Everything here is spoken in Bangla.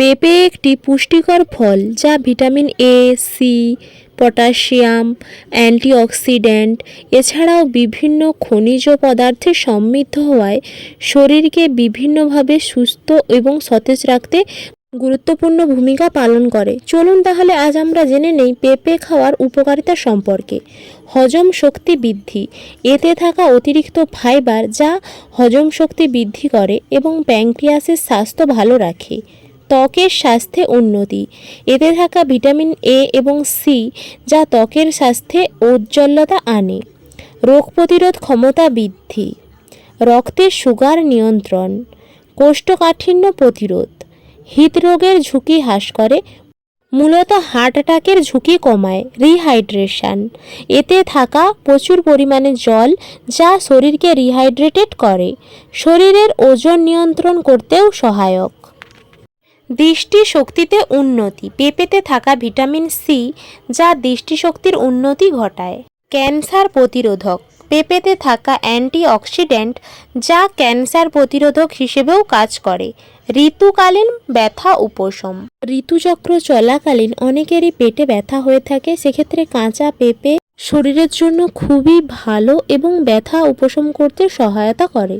পেঁপে একটি পুষ্টিকর ফল যা vitamin A, C, potassium, antioxidant এছাড়াও বিভিন্ন খনিজ পদার্থে সমৃদ্ধ হওয়ায় শরীরকে বিভিন্নভাবে সুস্থ এবং সতেজ রাখতে গুরুত্বপূর্ণ ভূমিকা পালন করে। চলুন তাহলে আজ আমরা জেনে নেই পেঁপে খাওয়ার উপকারিতা সম্পর্কে। হজম শক্তি বৃদ্ধি। এতে থাকা অতিরিক্ত ফাইবার যা হজম শক্তি বৃদ্ধি করে এবং প্যানক্রিয়াসের স্বাস্থ্য ভালো রাখে। ত্বকের স্বাস্থ্যে উন্নতি। এতে থাকা ভিটামিন এ এবং সি যা ত্বকের স্বাস্থ্যে ঔজ্জ্বল্যতা আনে। রোগ প্রতিরোধ ক্ষমতা বৃদ্ধি। রক্তের সুগার নিয়ন্ত্রণ। কোষ্ঠকাঠিন্য প্রতিরোধ। হৃদরোগের ঝুঁকি হ্রাস করে, মূলত হার্ট অ্যাটাকের ঝুঁকি কমায়। রিহাইড্রেশন। এতে থাকা প্রচুর পরিমাণে জল যা শরীরকে রিহাইড্রেটেড করে, শরীরের ওজন নিয়ন্ত্রণ করতেও সহায়ক। দৃষ্টিশক্তিতে উন্নতি। পেঁপেতে থাকা ভিটামিন সি যা দৃষ্টিশক্তির উন্নতি ঘটায়। ক্যান্সার প্রতিরোধক। পেঁপেতে থাকা অ্যান্টিঅক্সিডেন্ট যা ক্যান্সার প্রতিরোধক হিসেবেও কাজ করে। ঋতুকালীন ব্যথা উপশম। ঋতুচক্র চলাকালীন অনেকেরই পেটে ব্যথা হয়ে থাকে, সেক্ষেত্রে কাঁচা পেঁপে শরীরের জন্য খুবই ভালো এবং ব্যথা উপশম করতে সহায়তা করে।